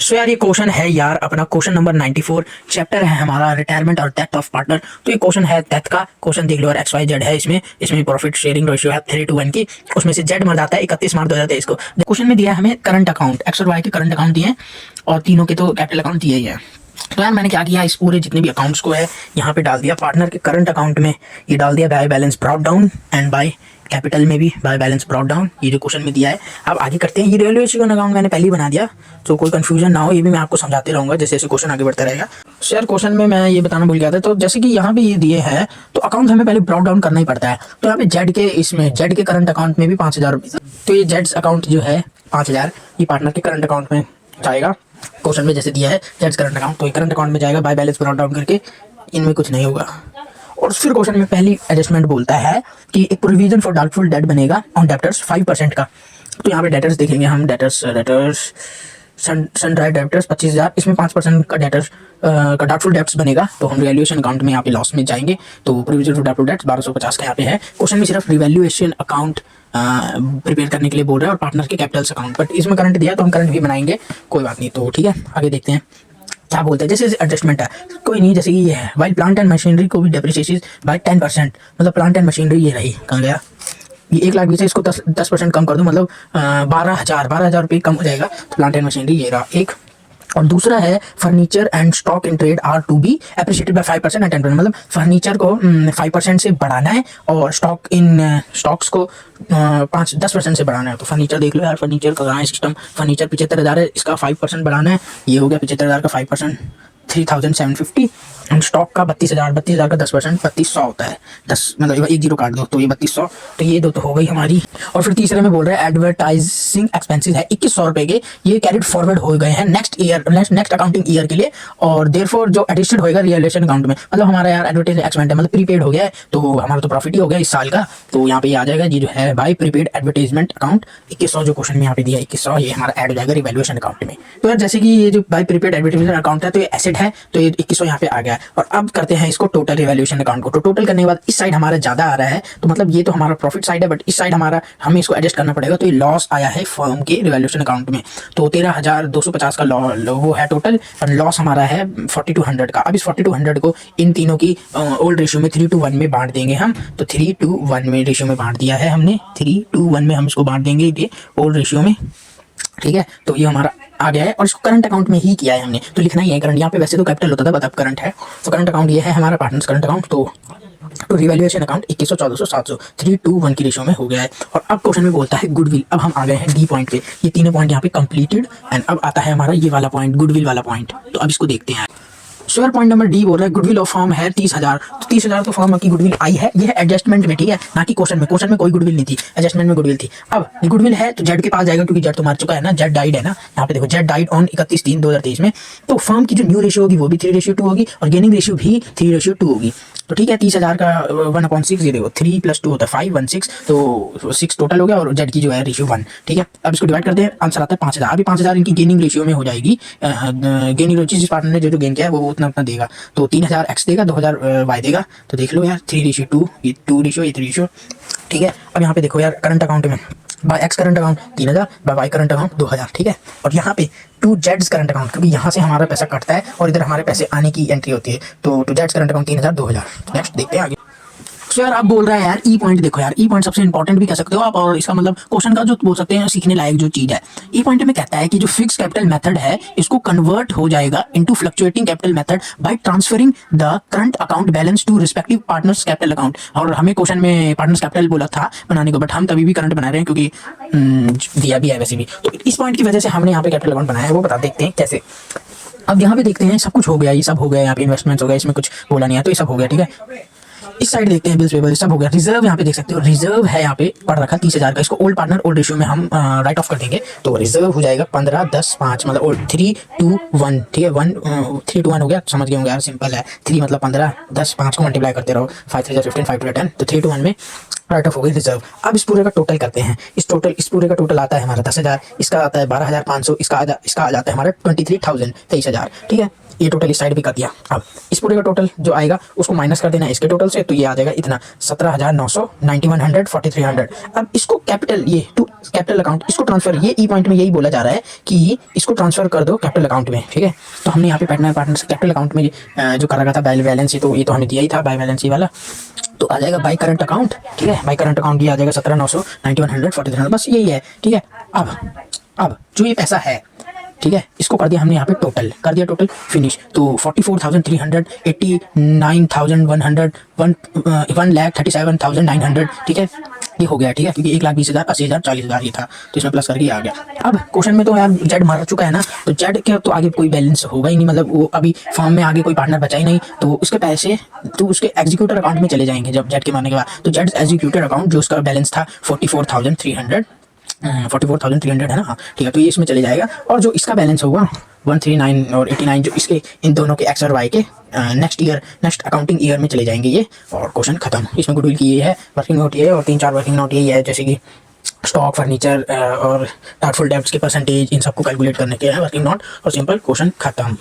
सो यार ये क्वेश्चन है यार अपना क्वेश्चन नंबर 94 चैप्टर है हमारा रिटायरमेंट और डेथ ऑफ पार्टनर। तो ये क्वेश्चन है डेथ का क्वेश्चन देख लो और एक्स वाई जेड है इसमें प्रॉफिट शेयरिंग रेशियो है 3:1 की। उसमें से जेड मर जाता है 31 मार्च 2023 को। क्वेश्चन में दिया है हमें करंट अकाउंट एक्स और वाई के करंट अकाउंट दिए और तीनों के तो कैपिटल अकाउंट दिए ही है। तो यार मैंने क्या किया, इस पूरे जितने भी अकाउंट्स को है यहाँ पे डाल दिया पार्टनर के करंट अकाउंट में। ये डाल दिया by balance brought down and by capital में भी बाय बैलेंस ब्रॉट डाउन, ये जो क्वेश्चन में दिया है। अब आगे करते हैं। ये रिवैल्यूएशन अकाउंट मैंने पहले ही बना दिया, तो कोई कंफ्यूजन ना हो, ये भी मैं आपको समझाते रहूँगा जैसे जैसे क्वेश्चन आगे बढ़ता रहेगा। शेयर क्वेश्चन में मैं ये बताना भूल गया था। तो जैसे कि यहाँ पे ये दिए हैं तो अकाउंट हमें पहले ब्रॉट डाउन करना ही पड़ता है। तो यहाँ पे जेड के करंट अकाउंट में भी 5,000 रुपये, तो ये जेड अकाउंट जो है 5,000 ये पार्टनर के करंट अकाउंट में जाएगा। क्वेश्चन में जैसे दिया है जेड्स करंट अकाउंट, तो ये करंट अकाउंट में जाएगा बाय बैलेंस ब्रॉट डाउन करके, इनमें कुछ नहीं होगा। और फिर क्वेश्चन में पहली एडजस्टमेंट बोलता है कि एक प्रोविजन फॉर डाउटफुल डेट बनेगा ऑन डेब्टर्स 5% का। तो यहाँ पे डेटर्स देखेंगे हम, डेटर्स सनड्राई डेब्टर्स 25,000, इसमें 5% का डेटर्स का डाउटफुल डेट्स बनेगा। तो हम रिवैल्यूएशन अकाउंट में यहाँ पे लॉस में जाएंगे। तो प्रोविजन फॉर डाउटफुल डेट्स 1250 का यहाँ पे है। क्वेश्चन में सिर्फ रिवैल्यूएशन अकाउंट प्रिपेयर करने के लिए बोल रहा है और पार्टनर के कैपिटल्स अकाउंट, बट इसमें करंट दिया तो हम करंट भी बनाएंगे, कोई बात नहीं। तो ठीक है, आगे देखते हैं क्या बोलते हैं। जैसे एडजस्टमेंट है कोई नहीं, जैसे ये है वाइल प्लांट एंड मशीनरी को भी डेप्रिसिएशन बाय 10%, मतलब प्लांट एंड मशीनरी ये रही, कहाँ गया ये 1,20,000 से इसको 10% कम कर दो, मतलब 12,000 रुपये कम हो जाएगा। तो प्लांट एंड मशीनरी ये रहा एक। और दूसरा है furniture and stock in trade are to be appreciated by 5% and 10%, मतलब फर्नीचर को 5% से बढ़ाना है और स्टॉक्स को 5-10% से बढ़ाना है। तो फर्नीचर देख लो यार, फर्नीचर का कहाँ है सिस्टम। फर्नीचर 75,000 है, इसका 5% बढ़ाना है, ये हो गया 75,000 का 5%, 3,750। एंड स्टॉक का 32,000 का 10% 3,200 होता है। 10 मतलब एक जीरो काट दो तो ये 3,200, तो ये दो तो हो गई हमारी। और फिर तीसरे में बोल रहे हैं एडवर्टाइजिंग एक्सपेंसेस है 2,100 रुपये के, ये कैरिड फॉरवर्ड हो गए हैं नेक्स्ट अकाउंटिंग ईयर के लिए। और देयरफॉर जो एडिशनल होएगा रिवैल्यूएशन अकाउंट में, मतलब हमारा यार एडवर्टाइजिंग एक्सपेंस है, मतलब प्रीपेड हो गया है, तो हमारा तो प्रॉफिट ही हो गया इस साल का। तो यहाँ पे ये आ जाएगा ये जो है बाय प्रीपेड एडवर्टाइजमेंट अकाउंट 2,100, जो क्वेश्चन में यहाँ पे दिया 2,100, ये हमारा ऐड हो जाएगा रिवैल्यूएशन अकाउंट में। तो यार जैसे कि ये जो बाय प्रीपेड एडवर्टाइजमेंट अकाउंट है तो ये एसेट है, तो ये 2,100 यहाँ पे आ गया है। और अब करते हैं इसको टोटल रिवैल्यूएशन अकाउंट को। तो टोटल करने के बाद इस साइड हमारा ज्यादा आ रहा है, तो मतलब ये तो हमारा प्रॉफिट साइड है, बट इस साइड हमारा हमें इसको एडजस्ट करना पड़ेगा। तो ये लॉस आया है फर्म के रिवैल्यूएशन अकाउंट में, तो 13,250 का वो है टोटल, और लॉस हमारा है 4200 का। अब इस 4200 को इन तीनों की ओल्ड रेशियो में 3:1 में बांट देंगे हम। तो 3:1 में रेशियो में बांट दिया है हमने, 3:1 में हम इसको बांट देंगे ये ओल्ड रेशियो में, ठीक है। तो ये हमारा आ गया है और इसको करंट अकाउंट में ही किया है हमने, तो लिखना ही है करंट। यहाँ पे वैसे तो कैपिटल होता था, बट अब करंट है। तो करंट अकाउंट ये है हमारा पार्टनर्स करंट अकाउंट। तो रिवैल्यूएशन अकाउंट 2,100, 1,400, 700, 3:1 की रेशियो में हो गया है। और अब क्वेश्चन में बोलता है गुडविल। अब हम आ गए हैं डी पॉइंट पे, ये तीनों पॉइंट यहाँ पे कंप्लीटेड। एंड अब आता है हमारा ये वाला पॉइंट, गुडविल वाला पॉइंट। तो अब इसको देखते हैं। शेयर पॉइंट नंबर डी बोल रहा है गुडविल ऑफ फर्म है 30,000। तो 30,000 तो फर्म की गुडविल आई है, ये है एडजस्टमेंट में, ठीक है, ना कि क्वेश्चन में। क्वेश्चन में कोई गुडविल नहीं थी, एडजस्टमेंट में गुडविल थी। अब ये गुडविल है तो जेड के पास जाएगा, क्योंकि जेड तो मर चुका है ना, जेड डाइड है ना। यहाँ पे देखो जेड डाइड ऑन 31/3/2023 में। तो फर्म की जो न्यू रेशियो होगी वो भी 3:2 होगी और गेनिंग रेशियो भी 3:2 होगी। तो ठीक है, 30,000 का 1/6, ये देखो 3 + 2 होता है 5, 1 6, तो 6 टोटल हो गया। और जेड की जो है रेशियो 1, ठीक है। अब इसको डिवाइड करते हैं, आंसर आता है 5,000। अभी 5,000 इनकी गेनिंग रेशियो में हो जाएगी। गेनिंग रेशियो जिस पार्टनर ने जो गेन किया है वो उतना उतना देगा। तो 3,000 एक्स देगा, 2,000 वाई देगा। तो देख लो यार 3:2, ये 2 रेशियो, ये 3 रेशियो, ठीक है। अब यहाँ पे देखो यार करंट अकाउंट में by X current account 3,000, by Y current account 2,000, ठीक है। और यहाँ पे टू जेड्स करंट अकाउंट, क्योंकि यहाँ से हमारा पैसा कटता है और इधर हमारे पैसे आने की एंट्री होती है। तो टू जेड्स करंट अकाउंट 3,000, 2,000। नेक्स्ट देखते हैं आगे। तो यार आप बोल रहा है यार ई पॉइंट देखो यार, ई पॉइंट सबसे इंपॉर्टेंट भी कह सकते हो आप, और इसका मतलब क्वेश्चन का जो बोल सकते हैं सीखने लायक जो चीज है। ई पॉइंट में कहता है कि जो फिक्स कैपिटल मेथड है इसको कन्वर्ट हो जाएगा into fluctuating capital method by transferring the current account balance to respective partners capital account. और हमें क्वेश्चन में पार्टनर्स कैपिटल बोला था बनाने को, बट हम तभी भी करंट बना रहे हैं क्योंकि दिया भी है वैसे भी। तो इस पॉइंट की वजह से हमने यहाँ पे कैपिटल अकाउंट बनाया है, वो बता देखते हैं कैसे। अब यहाँ पे देखते हैं, सब कुछ हो गया, ये सब हो गया, यहाँ पे इन्वेस्टमेंट्स हो गया, इसमें कुछ बोला नहीं है, तो ये सब हो गया, ठीक है। इस साइड देखते हैं बिल्स पेबल, सब हो गया। रिजर्व यहाँ पे देख सकते हो, रिजर्व है यहाँ पे पढ़ रखा 30,000 का, इसको ओल्ड पार्टनर ओल्ड रेशियो में हम राइट ऑफ कर देंगे। तो रिजर्व हो जाएगा 15, 10, 5, मतलब ओल्ड 3:1, ठीक है। 3:1 हो गया, समझ गए होंगे यार, सिंपल है। 3 मतलब 15, 10, 5 को मल्टीप्लाई करते रहो, 5 3 15, 5 2 10, तो 3:1 में राइट ऑफ हो गई रिजर्व। अब इस पूरे का टोटल करते हैं। इस पूरे का टोटल आता है हमारा 10,000, इसका आता है 12,500, इसका आ जाता है हमारा 23,000, 23,000। ठीक है, ये टोटल इस साइड भी कर दिया। अब इस पूरे का टोटल जो आएगा उसको माइनस कर देना इसके टोटल से, तो ये आ जाएगा इतना 17,900, 9100, 4300। अब इसको कैपिटल, ये टू कैपिटल अकाउंट, इसको ट्रांसफर, ये ई पॉइंट में यही बोला जा रहा है कि इसको ट्रांसफर कर दो कैपिटल अकाउंट में। ठीक है, तो हमने यहाँ पे पार्टनर से कैपिटल अकाउंट में जो कर रखा था बैलेंस, तो ये तो हमें दिया ही था बाय बैलेंस वाला, तो आ जाएगा बाय करंट अकाउंट। ठीक है, बाय करंट अकाउंट ये आ जाएगा 17,900, 9100, 4300, बस यही है। ठीक है, अब जो ये पैसा है, ठीक है, इसको कर दिया हमने यहाँ पे टोटल, कर दिया टोटल फिनिश। तो 44,300, 89,100, 1,37,900। ठीक है, ये हो गया। ठीक है, क्योंकि 1,20,000, 80,000, 40,000 ये था, तो इसमें प्लस करके आ गया। अब क्वेश्चन में तो यार जेड मर चुका है ना, तो जेड के तो आगे कोई बैलेंस होगा ही नहीं, मतलब वो अभी फॉर्म में आगे कोई पार्टनर बचा ही नहीं, तो उसके पैसे तो उसके एग्जीक्यूटर अकाउंट में चले जाएंगे जब जेड के मरने के बाद। तो जेड एग्जीक्यूटर अकाउंट जो उसका बैलेंस था 44,300, 44,300 है ना, हाँ ठीक है, तो ये इसमें चले जाएगा। और जो इसका बैलेंस होगा 139 और 89, जो इसके इन दोनों के एक्स और वाई के नेक्स्ट अकाउंटिंग ईयर में चले जाएंगे ये, और क्वेश्चन खत्म। इसमें गुडविल की ये है, वर्किंग नोट ये है, और 3-4 वर्किंग नोट यही है, जैसे कि स्टॉक, फर्नीचर और डाउटफुल डेब्ट्स के परसेंटेज, इन सबको कैलकुलेट करने के हैं वर्किंग नोट, और सिंपल क्वेश्चन खत्म।